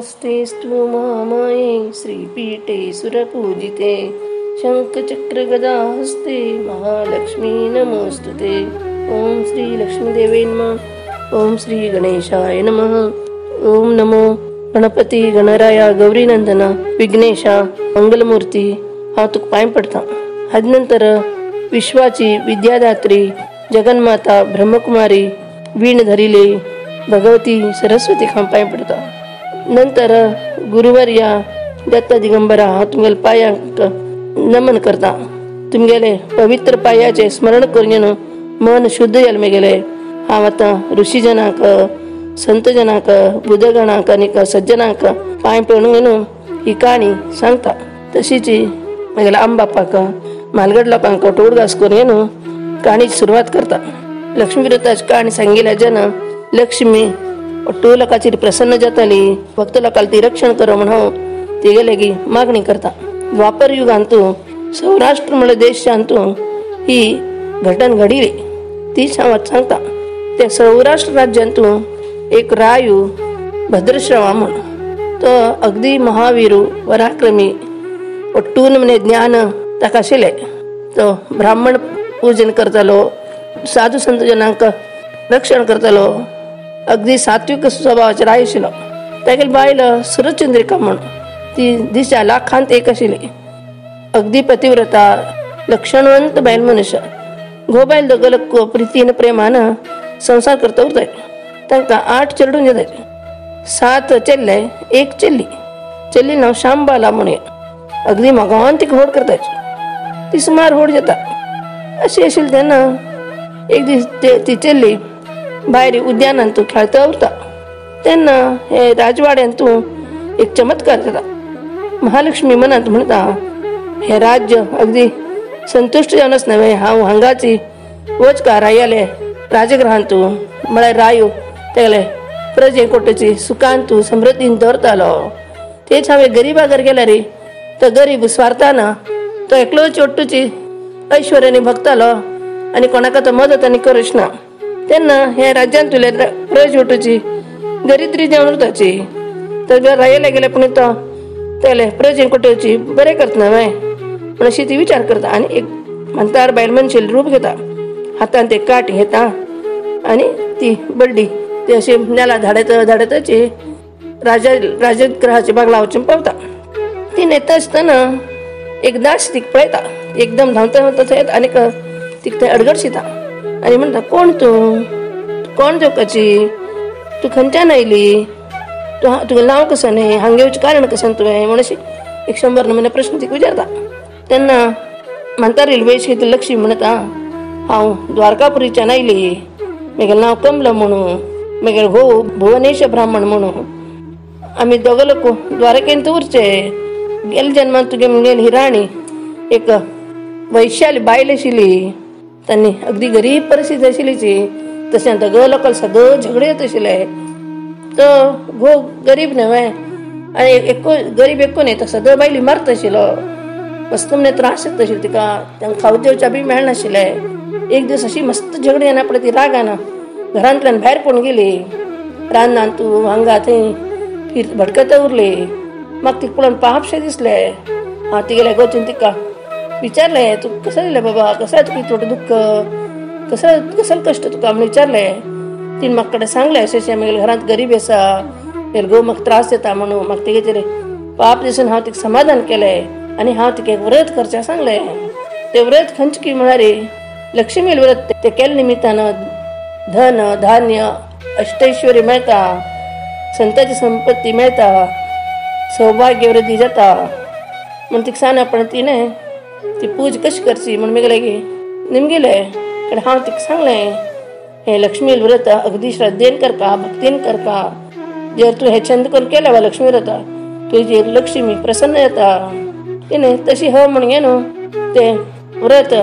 स्तेस्तु महामाये श्रीपीठे सुरपूजिते शङ्खचक्रगदाहस्ते महालक्ष्मी नमोस्तुते। ओम श्री लक्ष्मीदेवे नमः। ओम श्री गणेशाय नमः। ओम नमो गणपती गणराया गौरीनंदन विघ्नेशा मंगलमूर्ती हांव तुका पांय पडटा। हाजे नंतर विश्वाची विद्यादात्री जगन्माता ब्रह्मकुमारी वीण धरिली भगवती सरस्वती हांव पांय पडटा। नंतर गुरुवर्या दत्त दिगंबरा हांव तुमगेले पांयांक नमन करता। तुमगेले पवित्र पांयाचे स्मरण करून मन शुद्ध जालें मगेले। हांव आतां ऋषीजनांक संतजनांक बुधगणांक आनी सज्जनांक पांय पडून ही काणी सांगता। तशीच मगेल्या आंबापाक म्हालगड लोकांक टोडगास करून काणीची सुरवात करता। लक्ष्मी व्रताची काणी सांगिल्ल्या जन लक्ष्मी टू लोकांचेर प्रसन्न जाताली, भक्त लोकांक ती रक्षण कर म्हणून तिगेले मागणी करता। द्वापर युगांतू सौराष्ट्र म्हणले देशांतू ही घटन घडिली ती सांगता। त्या सौराष्ट्र राज्यांतू एक रायू भद्रश्रवा म्हणून तो अगदी महावीरू पराक्रमी टून म्हणे ज्ञान ताका आशिल्ले। तो ब्राह्मण पूजन करतालो, साधू संत जनांक रक्षण करतालो, अगदी सात्विक स्वभावाचे राय आशिल्लो। तागेली बायल सुरचंद्रिका म्हणून ती दिशा लाखांत एक आशिल्ली, अगदी पतिव्रता लक्षणवंत बायल मनुष्य। घो बायल दोगोलक प्रितीन प्रेमान संसार करता उरताय। तांकां 8 चेडूं जाताय, 7 चेल्ले 1 चेल्ली। चेल्ली नांव शांबाला म्हणून अगदी मोगान तिका व्हड करताय। ती सुमार व्हड जाता अशी आशिल्ली तेन्ना एक दीस ती चेल्ली भायर उद्यानांतू खेळता उरता तेन्ना हे राजवाड्यांतू एक चमत्कार जाता। महालक्ष्मी मनांत म्हणटा हे राज्य अगदी संतुष्ट जावन न्हय, हांव हांगाची वचकार आयले राजगृहांतू म्हळ्यार रायो तेगेले प्रजे कोटेची सुखांतू समृद्धीन दवरतालो। तेच हांवें गरीबागर गेल्यार तो गरीब स्वार्थाना तो एकलोच ओट्टूची ऐश्वर्यानी भोगतालो आनी कोणाक तो मदत आनी करूच ना। तेन्ना हे राज्यांत उरले प्रज ओटूची दरिद्री जावन उरताची। तर रायले गेले पूण तो तेगेले प्रजे कोटेची बरें करतना न्हय म्हण अशी ती विचार करता। आनी एक म्हणटार बायल मनशेल रूप घेता, हातान ते काटी घेता आनी ती बड्डी ती अशी नेला धाडताची राजगृहाच्या बागला वचून पावता। ती नेता आसतना एक दास तीक पळयता, एकदम धांवता थंय आनीक तीक थंय अडगडशिता आनी म्हणटा कोण तूं, कोण जोकाची, तूं खंयच्यान आयली, तुगेलें नांव कसो न्ही, हांगा येवचें कारण कसो तुवें म्हण अशी 100 नमुने प्रश्न तीक विचारता। तेन्ना म्हणटा रेल्वेची लक्ष्मी म्हणटा हांव द्वारकापुरीच्यान आयली, म्हगेलें नांव कमला म्हणून, म्हगेलो घोव भुवनेश ब्राह्मण म्हणून। आमी दोग लोक द्वारकेंत उरचे। गेल्या जन्मांत तुगेली ही राणी एक वैश्याली बायल आशिल्ली, तांणी अगदी गरीब परिस्थिती आशिल्लीची। तशें दोग लोकांक सगळं झगडे येत आशिल्ले। तो घोव गरीब न्हय आनी गरीब एकूण येता सगळ्यो बायली मारता आशिल्लो, मस्त म्हणे त्रास जाता आशिल्ले तिका, तांकां खावचे जेवच्या बी मेळनाशिल्ले। एक दीस अशी मस्त झगडी येना पळय ती रागान घरांतल्यान भायर पडून गेली। रानांतू हांगा थंय भटकता उरली। म्हाका तिका पळोवन पापशें दिसलें। हांव तिगेले वचून तिका विचारलें तूं कसो दिलें बाबा, कसो तुका थोडें दुख्ख, कसलो कश्ट तुका म्हणून विचारलें। तिणें म्हाका कडेन सांगलें अशें म्हगेल्या घरांत गरीबी आसा, म्हगेलो घोव म्हाका त्रास दिता म्हणून। म्हाका तेगेचेर पाप दिसून हांव तिका समाधान केलें आनी हांव तिका एक व्रत करचें सांगलें। तें व्रत खंयचें की म्हळ्यार लक्ष्मी व्रत। तें केल्या निमित्तान धन धान्य अष्टैश्वर्य मेळटा, संताची संपत्ती मेळटा, सौभाग्य वृद्धी जाता म्हण तिका सांगना। पण तिणें ती पूज कशी करची म्हण म्हगेले निमगेले कडेन हांव तिका सांगलें हे लक्ष्मी व्रत अगदी श्रद्धेन करपा, भक्तीन करपा। जर तूं हे छंद करून केलें वा लक्ष्मी व्रत तुजी लक्ष्मी प्रसन्न जाता। तिणें तशी हो म्हणून न्हू तें व्रत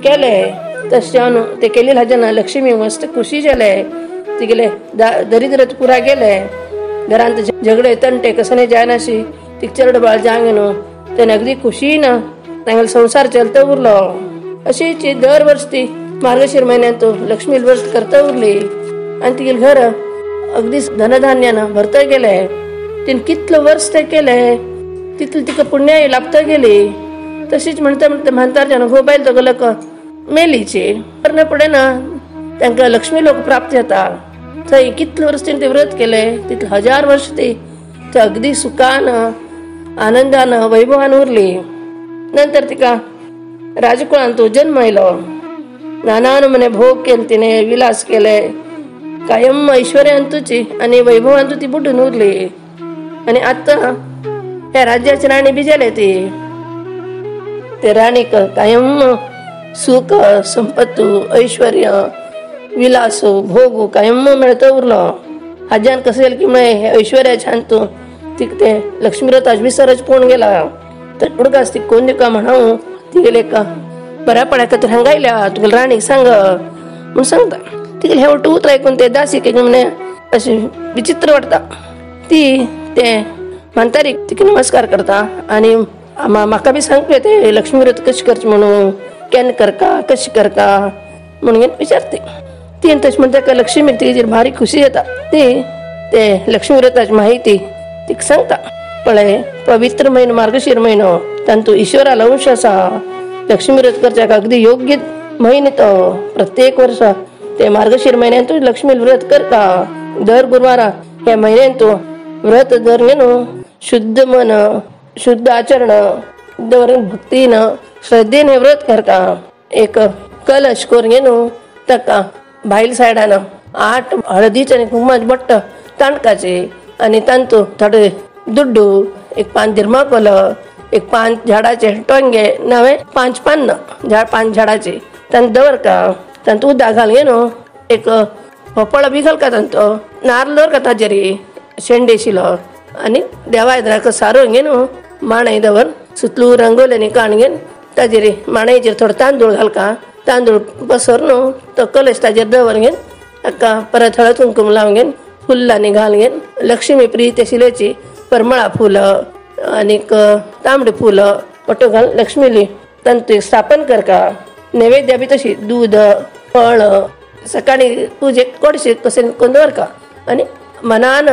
केलें। तशें ते केलेल्या जेन्ना लक्ष्मी मस्त खुशी जाले, तिगेले दरिद्रत पुरा गेले। घरांत झगडे तंटे कसले जायनाशी, तिका चेडो बाळ जांग न्हू तेन्ना अगदी खुशीन तांगेलो संसार चलता उरलो। अशीच दर वर्स ती मार्गशीर म्हयन्यांत लक्ष्मी व्रत करता उरली आनी तिगेलें घर अगदी धनधान्यान भरता गेले। तिने कितलं वर्ष ते केले तिथलं तिका पुण्य लाभता गेली. तशीच म्हणता म्हणता म्हणतारच्यानं घो बायल तो लोक मेलीचे पण पुढे ना त्यांना लक्ष्मी लोक प्राप्त जाता. थंय कितलं वर्ष तिने ते व्रत केले तिथलं 1000 वर्ष ते अगदी सुखानं आनंदानं वैभवान उरली. नंतर तिका राजकुळान तो जन्म आयलो. नानान म्हणे भोग केले तिने विलास केले कायम ऐश्वर्यांतुची आणि वैभवांतू ती बुडून उरली. आणि आता त्या राज्याची राणी बिजेले ते राणीक कायम सुख संपत्तू ऐश्वर्य विलास भोग कायम मिळत उरलो. हाज्यान कसं केलं की म्हणे ऐश्वर्या छान तू तिक ते लक्ष्मीव्रताच विसरच पोण गेला. तर उडकास ती कोण दिका म्हणाव ती गेले का बऱ्या पड्या तर हांगायल्या तुला राणी सांग म्हणून सांगता. तिकडे हे वाटतं उतर ऐकून ते दासी की म्हणे अशी विचित्र वाटता. ती ते म्हणतारी तिक नमस्कार करता आणि म्हाका बी सांगते ते लक्ष्मीव्रत कशी करची म्हणून केन करका कशी करका म्हणून विचारते. ती तशी म्हणते का लक्ष्मी तिची भारी खुशी येता. ती ते लक्ष्मीव्रताची माहिती ती सांगता. पळे पवित्र महिनो मार्गशीर महिनो तांतू ईश्वराला अंश असा. लक्ष्मीव्रत करच्या अगदी योग्य महिने तो प्रत्येक वर्ष ते मार्गशीर महिन्यात लक्ष्मी व्रत करता. दर गुरुवारा या महिन्यात व्रत दर घेणं शुद्ध मन शुद्ध आचरण भक्तीनं श्रद्धेने व्रत करता. एक कलश करून घेणं तका भाईल सायडानं 8 हळदीचे आणि कुंकुमाचे बट्ट तांडकाचे आणि तांतू थोडे दुड्डू एक 5 दिरमाकोल एक 5 झाडाचे टोंगे नवे 5 पान झाड 5 झाडाचे तांत दवर का तांत उदा घाल घेणं एक होपळ बी घाल का तांत नारळ दवर का ताजेरी शेंडे शिलो आणि देवा इधराक सारून घेणं माणै दवर सुतलू रंगोल्याने काण घेन ताजेरी माणैचेर थोडं तांदूळ घाल का तांदूळ पसरून तो कलश ताजेर दवर घेन अक्का परत हळद कुंकुम लावून घेन फुलांनी घाल घेन लक्ष्मी प्रिय ते शिलेची परमळा फुलं आणि तांबडी फुलं पटो घाल लक्ष्मीली तंतू स्थापन कर का. नैवेद्य बी तशी दूध फळ सकाळी पूजे कोडशे कसे कोंदवर का आणि मनान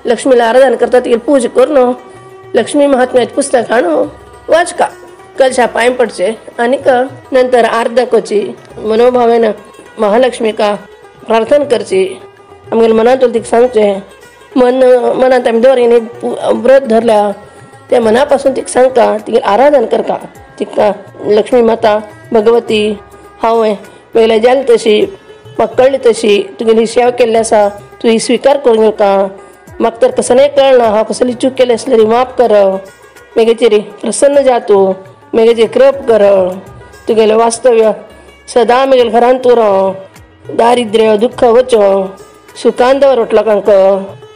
लक्ष्मीला आराधना करतात ती पूजा करून लक्ष्मी महात्म्याचे पुस्तक आणू वाच का कलशा पाय पडचे आणि नंतर आरती कोची मनोभावेनं महालक्ष्मी का प्रार्थना करची. आमगेल मनात ती सांगचे मनात आम्ही दोरीने व्रत धरल्या त्या मनापासून ती सांगता ती आराधना कर का. तिका लक्ष्मी माता भगवती हांवें पयले जाल तशी म्हाका कळ्ळी तशी तुगेली सेवा केल्ली आसा तू ही स्वीकार करून घेवका. म्हाका तर कसं नाही कळना हांव कसली चूक केली असलेली माफ कर मेगेचेरी प्रसन्न जा तू मेगेचे कृप कर. तुगेलें वास्तव्य सदां मेगेल घरांत तूं राव दारिद्र्य दुःख वचो सुखान दवर लोकांक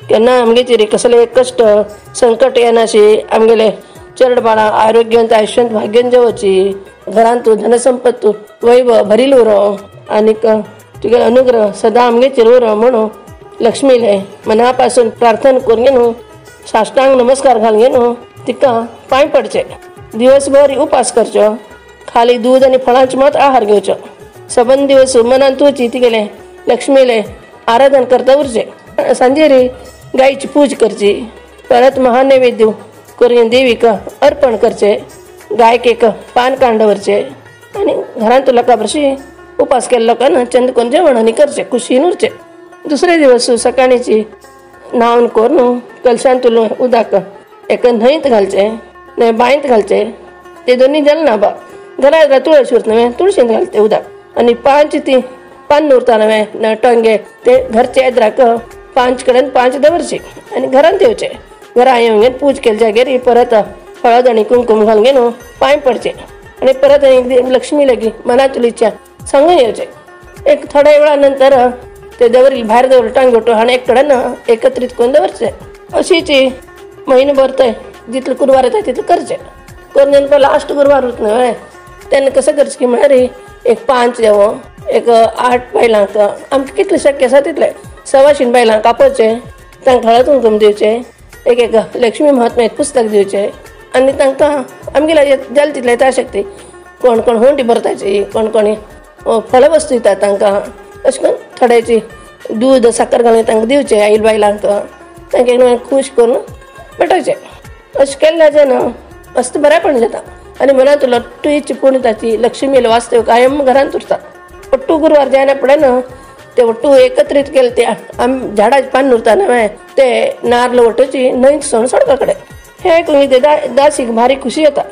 केन्ना आमगेचेरी कसले कश्ट संकट येनाशी आमगेले चरड बाळा आरोग्यवंत आयुष्यंत भाग्यन जेवची घरांत तूं धनसंपत्त वैभव भरील उरो आणि तुगे अनुग्रह सदां आमगेचेर उरो म्हणून लक्ष्मीले मनापासून प्रार्थना करून घेणं साष्टांग नमस्कार घाल घेणं तिका पांय पडचे. दिवसभर उपास करचो खाली दूध आणि फळांचे मात आहार घेवचो. सबंद दिवस मनान तुची तिगेले लक्ष्मीले आराधना करता उरचे. सांजेरी गायची पूजा करची परत महानैवेद्य करून देवीक अर्पण करचे. गायक एक पान कांड वरचे आणि घरांत लोकां भरशी उपास केले लोकांना चंद कोण जेवण आणि करचे खुशीन उरचे. दुसरे दिवस सकाळीची न्हावन करून कलशान तुला उदक एक न्हंयत घालचे नाही बांयत घालचे. ते दोन्ही जाल ना बा घरा तुळशी उरत नव्हे तुळशींत घालते उदक आणि 5 ती पान उरता नव्हे टोंगे ते घरचे येद्राक 5 कडेन 5 दवरचे आणि घरांत येवचे. घरा येऊन घेन पूज केले जागेर परत हळद आणि कुंकुम घालून घेन पांय पडचे आणि परत लक्ष्मी लागी मनात तुला इच्छा सांगून येवचे. एक थोड्या वेळा नंतर ते दवरी भायर दवर टांगोटो आणि एक कडेन एकत्रित करून दवरचे. अशीच महिनोभर ते जितले गुरुवार येता तितले करचे. करून लास्ट गुरुवार उरत न्हय तेन्ना कसं करचें की म्हळ्यार एक 5 देवो एक 8 बायलांक आमकां कितले शक्य आसा तितले 125 बायलांक आपोवचे. तांकां हळद कुंकुम दिवचे एक लक्ष्मी महात्म्याचें पुस्तक दिवचे आणि तांकां आमगेल्या जाल तितले येताशक्ती कोण कोण हुंडी भरताची कोण कोणी फळ वस्तू दितात तांकां अशें करून थोड्याची दूध साखर घालून तांकां दिवचे आईल बायलांक तांकां खुश करून पेटायचे अशें केल्ल्याच्यान मस्त बरेपण जाता आनी मनात लट्टूची पुण्यताची लक्ष्मी वास्तव कायम घरांत उरता. ಒಟ್ಟು ಗುರುವಾರ ಜಾಯನ ಪಡೆನು ते ಒಟ್ಟು एकत्रित केले ते झाडाचे पान उरता ना ते नारळ ಒಟ್ಟची नईच सण सडका कडे हे ऐकून ते दासीक भारी खुशी येता.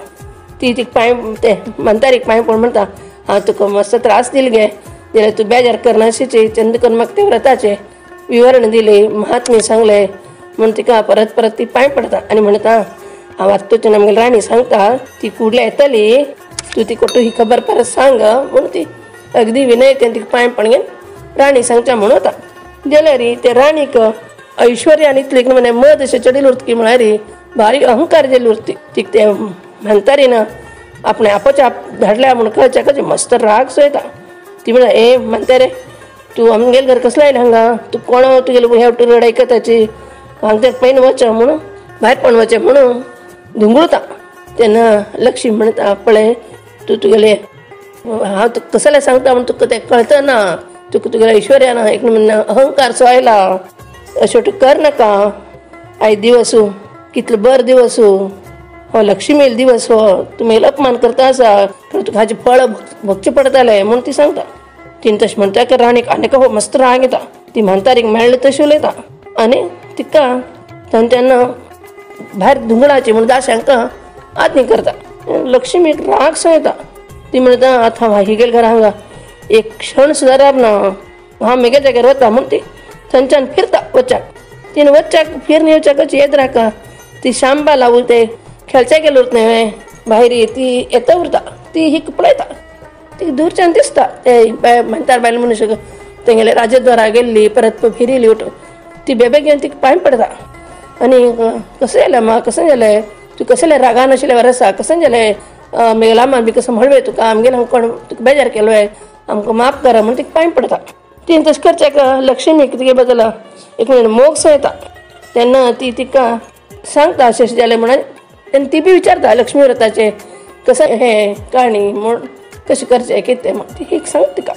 ती पांय ते म्हणतारीक पांय पड म्हणता हांव तुका मस्त त्रास दिले गे जाल्यार तूं बेजार करनाशीची चंद करून म्हाका ते व्रताचे विवरण दिले महात्म्य सांगले म्हण तिका परत परत ती पांय पडता आनी म्हणटा हांव आतां तुज्या आमगे राणी सांगता ती फुडल्या येतली तूं ती कोट्टू ही खबर परत सांग म्हूण ती अगदी विनयतेन तिका पांय पडगेन राणी सांगच्या म्हणून होता. जाल्यार ते राणीक ऐश्वर्यान इतली म्हणे मद अशें चडील उरतकी म्हळ्यार भारी अहंकार जेल उरती तीक ते म्हणतारी ना आपणे आपोच्या धाडल्या म्हूण कळच्या कशें मस्त राग सो येता. ती म्हळ्यार ए म्हणता रे तूं आमगेल घर कसलो आयलें हांगा तूं कोण तुगेलो ह्या रड आयकताची हांगा ते पयन वच म्हणून भायर पण वचें म्हणून धुंगुळता. तेन्ना लक्ष्मी म्हणटा पळय तूं तुगेले हांव तुका कसले सांगता म्हण तुका तें कळटा ना तुका तुगेलो ऐश्वर्या ना एक म्हणना अहंकार सो आयला अशें तूं कर नाका. आयज दिवस कितलो बर दिवस हो लक्ष्मी दिवस हो तुमी अपमान करता आसा तुका हाजे फळ भोगचें पडटलें म्हूण ती सांगता. तीन तशें म्हणटा की राणीक आनीक हो मस्त राग येता. ती म्हणतारीक मेळ्ळें तशें उलयता आनी तिका तेन्ना भायर धुंगळाची म्हूण दाश्यांक आदनी करता. लक्ष्मीक राग सो येता. ती म्हणटा आतां हांव हिगेल घरा हांगा एक क्षण सुद्दां रावप ना हांव म्हगे जाग्यार वता म्हूण ती थंयच्यान फिरता वच्चाक. तिने वच्चाक फिरून येवच्या कशी येत राका ती शांबा लावूं ते खेळच्या गेले उरता न्हय भायर ती येता उरता ती हिक पळयता ती दूरच्यान दिसता ते म्हणटार बायल मनुश्य तेंगेले राजद्वारा गेल्ली परत फिरिली उठ ती बेबेक घेवन तिका पांय पडता आनी कशें जालें म्हाका कशें जालें तूं कसले रागान आशिल्ले वर आसा कशें जालें म्हगे लांबान बी कसं म्हणवे तुका आमगेर हांव कोण तुका बेजार केलोय आमकां माफ करा म्हूण तिका पांय पडता. तीन तशें करच्याक लक्ष्मीक तिगे बदल एक मोग सो येता. तेन्ना ती तिका सांगता अशें अशें जालें म्हणून तेन्ना ती बी विचारता लक्ष्मी व्रताचें कशें हें काणी म्हूण कशें करचें कितें म्हूण ती एक सांगता तिका.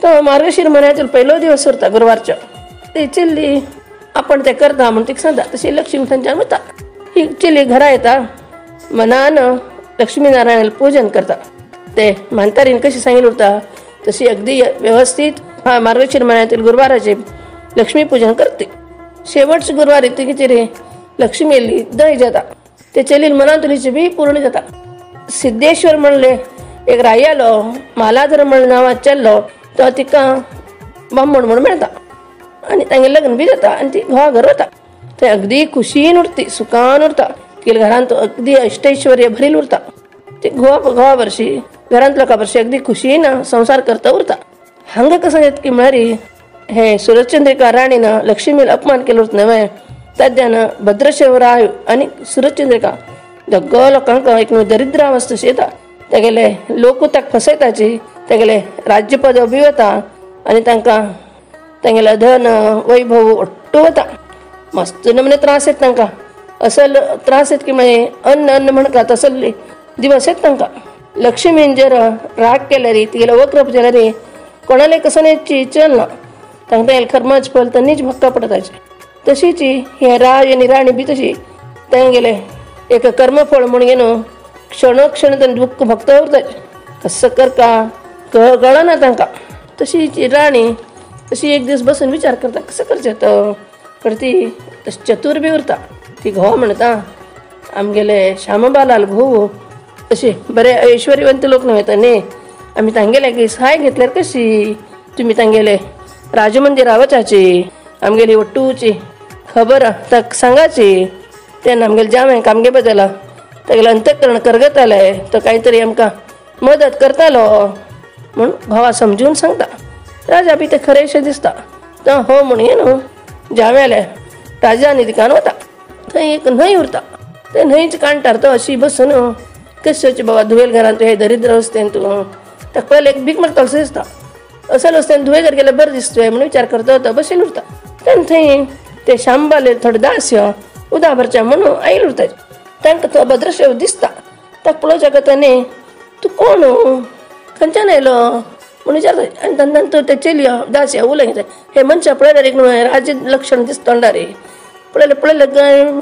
तो मार्गशीर म्हयन्याचो पयलो दिवस उरता गुरवारचो ती चिल्ली आपण तें करता म्हूण तिका सांगता. तशी लक्ष्मी थंयच्यान वता ही चिल्ली घरा येता मनान लक्ष्मी नारायणाला पूजन करता. ते म्हणतारीन कशी सांगिल्ली उरता तशी अगदी व्यवस्थित मार्गशीर म्हयन्यातील गुरुवाराचे लक्ष्मी पूजन करते. शेवटचे गुरुवार तिचे रे लक्ष्मी येयल्ली दय जाता ते चलील मनान तुलीचे बी पूर्ण जाता. सिद्धेश्वर म्हणले एक रायलो मालाधर म्हण नांवांत चल्लो तो तिका बामण म्हूण मेळटा आनी तांगे लग्न बी जाता आनी ती घोवा घर वता. थंय अगदी खुशीन उरती सुखान उरता तिगे घरांत अगदी अष्टैश्वर्य भरील उरता. ती घोवा वर्शी घरांत लोकां वर्शी अगदी खुशीन संसार करता उरता. हांगा कसं येत की म्हळ्यार हे सुरतचंद्रिका राणीन लक्ष्मीला अपमान केलो उरता न्हय ताद्यान भद्रशिवराय आनी सुरतचंद्रिका दोगो लोकांक एक दरिद्र अवस्था तशी येता. तेगेले लोक ताका फसयताची तेगेले राज्य पदव बी वता आनी तांकां तेंगेले धन वैभव ओट्टू वता. मस्त नमने त्रास येता तांकां असल त्रास येता की मागीर अन्न म्हणटा तसले दिवस येता तांकां. लक्ष्मीन जर राग केल्यार तिगेलो वक्रप जाल्यार कोणाले कसोनेची चलना तांकां तेगेलें कर्माचें फळ तन्नीच भोगता पडटाचें. तशीच हे राज आनी राणी बी तशी तेंगेले एक कर्मफळ म्हूण घेवन क्षणोक्षण तें दुख्ख भोगता उरताचें कसं करता कळना तांकां. तशीच राणी तशी एक दीस बसून विचार करता कसं करचें तो पण ती तशी चतूर बी उरता. ती घोवा म्हणटा आमगेले श्यामबालाल घोव अशे बरे ऐश्वर्यवंत लोक न्हय न्ही आमी तांगेले की सहाय घेतल्यार कशी तुमी तांगेले राजमंदिरा वचाची आमगेली वट्टूची खबर ताका सांगाची तेन्ना आमगेले जावयांक आमगे बदल तेगेलें अंतकरण करगताले तो कांय तरी आमकां मदत करतालो म्हूण घोवा समजून सांगता. राजा बी तें खरेंशें दिसता तो हो म्हूण न्हू जावयाले राजा निधिकान वता. थंय एक न्हंय उरता ते न्हंयच्या कांठार तो अशी बसून कशें बाबा धुवेल घरांत हे दरिद्र अवस्थेन तूं ताका पयलें एक भीक मागतालो दिसता असल अवस्थेन धुवे घर गेल्यार बरें दिसतलें म्हूण विचार करता तो बशीन उरता. तेन्ना थंय ते शांबाले थोडे दास्य उदक भरच्या म्हणून आयिल्ले उरता. तांकां तो भद्रशिव दिसता ताका पळोवच्या करताने तूं कोण खंयच्यान आयलो म्हूण विचारता आनी तेन्ना तो ते चलयो दास्य उलयता हे मनशां पळयल्यार एक राज लक्षण दिसता रे पळयलें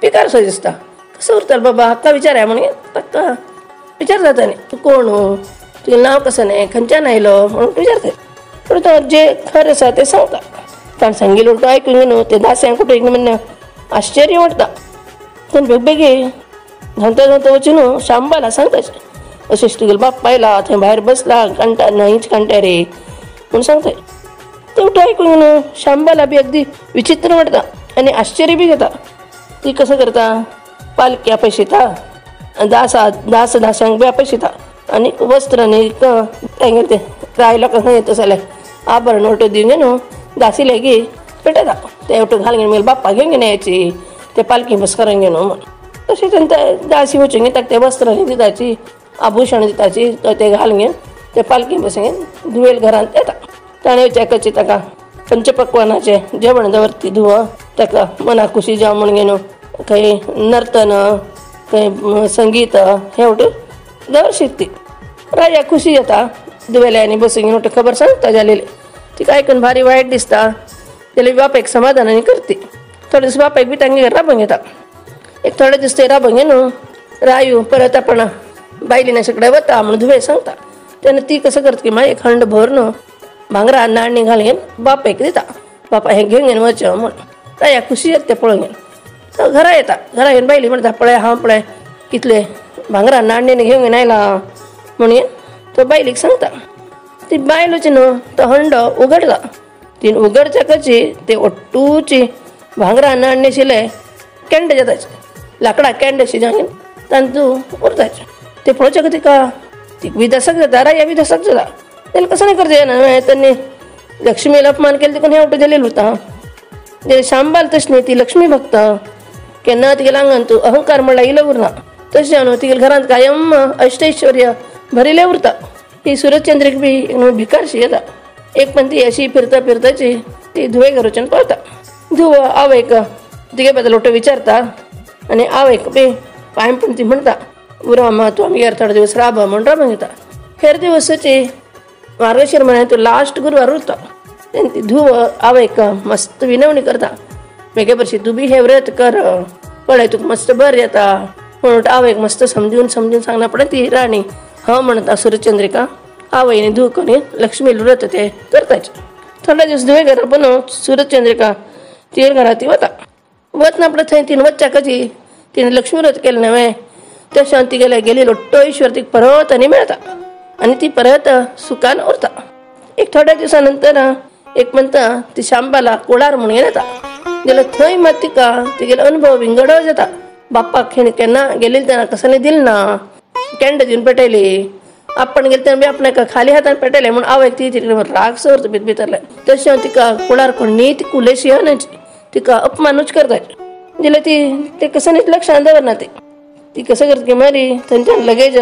पिकार सो दिसता. कसं उरताल बाबा हाका विचाराय म्हणे ताका विचार जाता न्ही तूं कोण तुजें नांव कसं न्ही खंयच्यान आयलो म्हणून विचारता. पूण तो जे खरें आसा तें सांगता. ताणें सांगिल्लो तो आयकूंक न्हू ते दास्यांक कुठे म्हण आश्चर्य वाटता. तेन्ना बेगबेगी धांवता धांवता वचून शांबाला सांगताचे अशें तुगेलो बाप पायला थंय भायर बसला कांटा न्हंयच कांट्या रे म्हूण सांगताय. तो आयकूंक न्हू शांबाला बी अगदी विचित्र वाटता आनी आश्चर्य बी घेता. ती कसं करता पालकी आपयशिता दासांक बी आपयशिता आनी वस्त्र न्ही तेंगे ते राय लोकांक येता जाल्यार आभरण ओटो दिवंक न्हू दासी लेगी पेटयता. ते ओटो घालून मागीर बाप्पा घेवन येवची ते पालकी बस करूंक न्हू म्हण. तशें तेन्ना दासी वचूंक ताका ते वस्त्र दिताची आभुशण दिताची तो ते घालून ते पालकी बसून धुवेल घरांत येता. ताणें विचारची ताका पंचपक्वानाचें जेवण दवरती धुव ताका मनाक खुशी जावं म्हण न्हू खंय नर्तन खंय संगीत हें वटू दवरशीत ती. राजा खुशी जाता धुवेल्यांनी बसून वटू खबर सांगता जालेली. तिका आयकून भारी वायट दिसता जाल्यार बापायक समाधानानी करती. थोडे दीस बापायक बी तांगे राबोंक येता. एक थोडे दीस ते राबोंक न्हू रायू परत आपण बायलीने सगळे वता म्हणून धुवे सांगता. तेन्ना ती कसं करता की मागीर एक हंड भर न्हू भांगरा नाण्णी घालून बापायक दिता. बापा हें घेवन वचो म्हण. राया खुशी येता तें पळोवन घरा येता. घरा येवन बायली म्हणटा पळय हांव पळय कितले भांगरा नाण्णी घेवन आयला म्हणून तो बायलीक सांगता. ती बायल वची न्हू तो हंडो उगडला. तीन उगडच्याकची ते ओट्टूची भांगरा नाण्णी आशिल्ले केंडे जाताचे लांकडाक केंडे शिजोवन तांतू उरताचे. ते पळोवचे तिका ती विदसक जाता राया विदसक जाता. जाल्यार कसं नाही करता येना त्यांनी लक्ष्मीला अपमान केले देखून हें उठून जालेलं उरता. जाल्यार शांबाल तशें न्ही ती लक्ष्मी भक्त केन्ना तिगे आंगान तूं अहंकार म्हणल्यार इलो उरना. तशें न्हू तिगे घरांत कायम अष्टैश्वर्य भरिल्लें उरता. ही सूरजचंद्रीक बी भिकारशी येता. एक पण ती अशी फिरता फिरताची ती धुवे घराच्यान पळता. धुव आवयक तिगे बद्दल लोटो विचारता आनी आवयक बी पांय पण ती म्हणटा उरो अम्मा तूं आमगेर थोडे दिवस राब म्हण राबोंक येता. हेर दिवसाची मार्गशीर म्हळ्यार तो लास्ट गुरवार उरता. तेन्ना ती धुव आवयक मस्त विनवणी करता बेगे बरशी तूं बी हें व्रत कर पळय तुका मस्त बरें येता म्हणून आवयक मस्त समजून सांगना पळय ती राणी हांव म्हणटा सूरजचंद्रिका आवयनी धुव कोणी लक्ष्मी व्रत ते करताचे. थोडे दीस धुवे घरा बनव सूरजचंद्रिका ती घरा ती वता. वतना आपलं थंय तीन वच्चा कशी तिने लक्ष्मी व्रत केलें नवें तशें ती गेली लोट्टो ईश्वर ती परत आनी मेळटा आनी ती परत सुखान उरता. एक थोड्या दिसा नंतर एक म्हणटा ती शांबाला कुळार म्हणून येता. जाल्यार थंय मात तिका तिगेलो अनुभव विंगडो जाता. बाप्पाक हेणी केन्ना गेलेली तेन्ना कसलें दिलें ना केंड दिवन पेटयली. आपण गेले तेन्ना बी आपणाक खाली हातान पेटयलें म्हूण आवयक ती राग सवरता भितरले. तशें तिका कुळार कोणी ती कुलेशी आणायची तिका अपमानूच करताची. जाल्यार ती कसं न्ही लक्षांत दवरना ती कसं करता की मारी थंयच्यान लगेज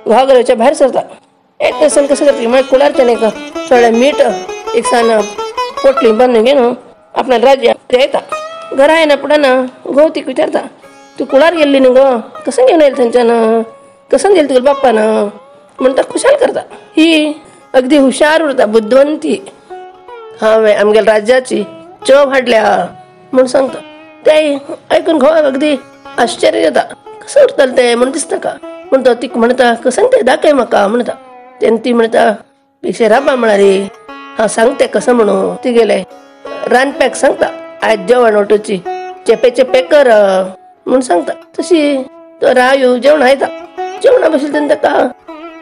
घागराच्या भायर सरता. एक दिसान कसं करता की मागीर कुळारच्यान एक थोडें मीठ एक सान पोटली बांदून घेवन आपणाक राज्याक येता. घरा येना पुडना घोव तीक विचारता तूं कुळार गेल्ली न्ही गो कसं घेवन येयलें थंयच्यान कसं गेली तुगेलो बाप्पान म्हणटा खुशाल करता. ही अगदी हुशार उरता बुद्धवंती. हांवें आमगेल्या राज्याची चव हाडल्या म्हूण सांगता. ते आयकून घोवाक अगदी आश्चर्य जाता. कसं उरतालें तें म्हूण दिसता का म्हूण तो तीक म्हणटा कसं तें दाखय म्हाका म्हणटा. तेन्ना ती म्हणटा भिक्षे राबा म्हळ्यार हांव सांगता कसं म्हणून ती गेले रांदप्याक सांगता आयज जेवण ओटोची चेपे कर म्हूण सांगता. तशी तो रायू जेवण आयता. जेवणा बसले तेन्ना ताका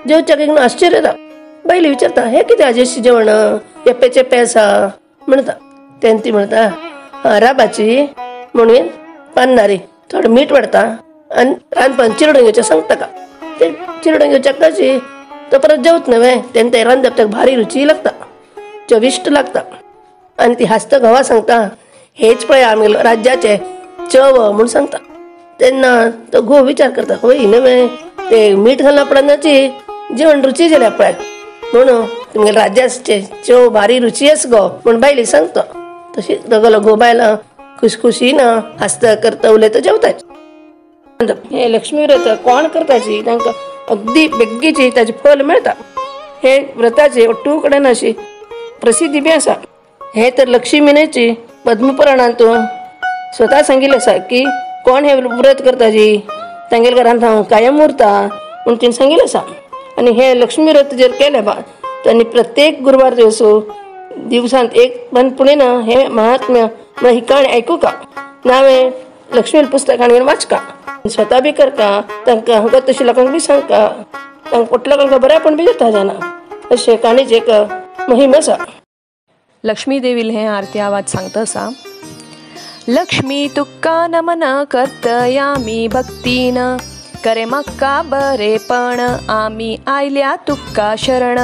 जेवच्याक एक आश्चर्य जाता. बायली विचारता हें कितें आजेशी जेवण चेपे आसा म्हणटा. तेन्ना ती म्हणटा राबाची म्हणून पान्नारी थोडें मीठ वाडता आनी रांदपान चिरडून घेवचें सांगता ताका. ते चिरडून घेवच्या कशी तो परत जेवत नवें तेन्ना तें रांदप ताका भारी रुची लागता चविश्ट लागता. आनी ती हांसता घोवा सांगता हेच पळय आमगेलो राज्याचे चव म्हूण सांगता. तेन्ना तो घोव विचार करता होय नवें ते मीठ घालना पडनाची जेवण रुची जाल्या पळय म्हणून तुमगेल्या राज्याचे चव भारी रुची आसा गो म्हूण बायली सांगता. तशी दोगलो घोव बायलां खुशखुशीन हांसता करता उलयता जेवताच. हे लक्ष्मी व्रत कोण करताची तांकां अगदी बेगीची ताचे फल मेळटा. हे व्रताचे अट्टू कडेन अशी प्रसिद्धी बी आसा. हे तर लक्ष्मीनेची पद्मपुराणांतून स्वता सांगिल्लें आसा की कोण हे व्रत करता जी तांगेल्या घरांत हांव कायम उरता म्हूण तिणें सांगिल्लें आसा. आनी हे लक्ष्मी व्रत जर केलें आनी प्रत्येक गुरुवार दिवसो दिवसांत एक पण पुणे ना हे महात्म्य ही काणी आयकू का ना हांवें लक्ष्मी पुस्तकान वाचका स्वता बी करता तांकां हांगा तशी लोकांक बी सांगता तांकां पटल्या लोकांक बऱ्यापण बी जाता जाणा अशें काणीची एक मोहीम आसा. लक्ष्मी देवील हें आरती आवाज सांगता आसा. लक्ष्मी तुक्का नमन कर्तयामी भक्तीन करे मक्का बरेपण आमी आयल्या तुक्का शरण.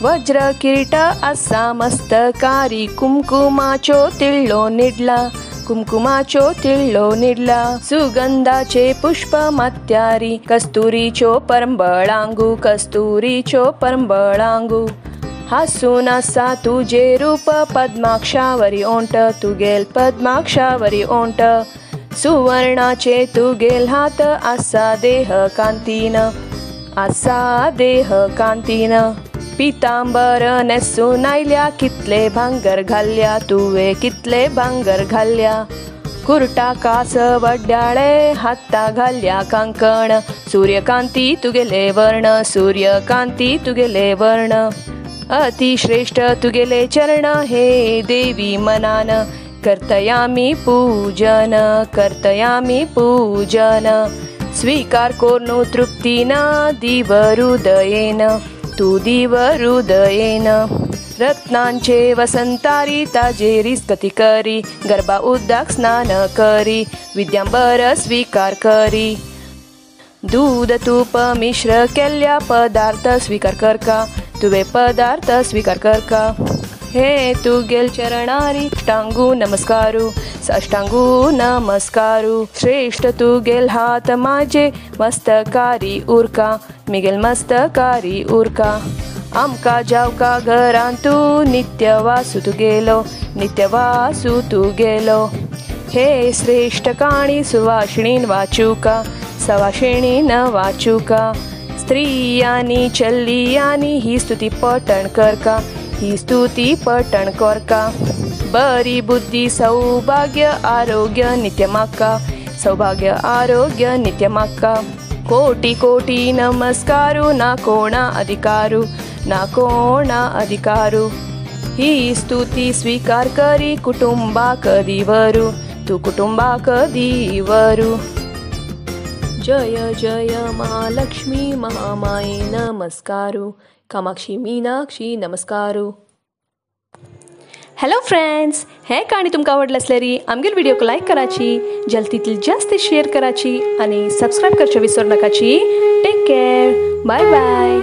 वज्र किरीट असा मस्तकारी कुमकुमाचो तिळ्ळो निडला कुमकुमाचो तिळ्ळो निडला. सुगंधाचे पुष्प मात्यारी कस्तुरीचो परंबळांगू कस्तुरीचो परंबळांगू. हासून आसा तुझे रूप पद्माक्षावरी ओंट तुगेल पद्माक्षावरी ओंट. सुवर्णाचे तुगेल हात आसा देह कांतीन आसा देह कांतीन. पितांबर नेसून आयल्या कितले भांगर घाल्या तुवे कितले भांगर घाल्या. कुर्टा कास वड्याळे हाता घाल्या कांकण सूर्यकांती तुगेले वर्ण सूर्यकांती तुगेले वर्ण. अतिश्रेष्ठ तुगेले चरण हे देवी मनान कर्तयामी पूजन कर्तयामी पूजन. स्वीकार कोर्नु तृप्तीन दिव हृदयेन तू दिव हृदयेन. रत्नांचे वसंतारी ताजेरी स्तुती करी गरबा उदक स्नान करी विद्यांबर स्वीकार करी. दूध तूप मिश्र केल्ल्या पदार्थ स्वीकार करका तुवे पदार्थ स्वीकार करका. हे तुगेल चरणारी अष्टांगू नमस्कारू साष्टांगू नमस्कारू. श्रेष्ठ तुगेल हात माझे मस्तकारी उरका मिगेल मस्तकारी उरका. आमका जावका घरांत तू नित्य वासू तुगेलो नित्य वासू तुगेलो. हे श्रेष्ठ काणी सुवासिणीन वाचूका सवासिणीन वाचूका. स्त्रियांनी चल्लियांनी ही स्तुती पठण करका ही स्तुती पठण करका. बरी बुद्धी सौभाग्य आरोग्य नित्य माका सौभाग्य आरोग्य नित्य माका. कोटी कोटी नमस्कारू ना कोणा अधिकारू ना कोणा अधिकारू. ही स्तुती स्वीकार करी कुटुंबाक दिवरू तू कुटुंबाक दिवरू. जय जय महालक्ष्मी महामाये नमस्कारू कामाक्षी मीनाक्षी नमस्कारू. हॅलो फ्रेंड्स, हे काणी तुमकां आवडलें आसल्यार आमगेल व्हिडिओक लायक कराची जल्दीतील जास्त शेअर कराची आणि सबस्क्राईब करचे विसरू नकाची. Take care. Bye bye.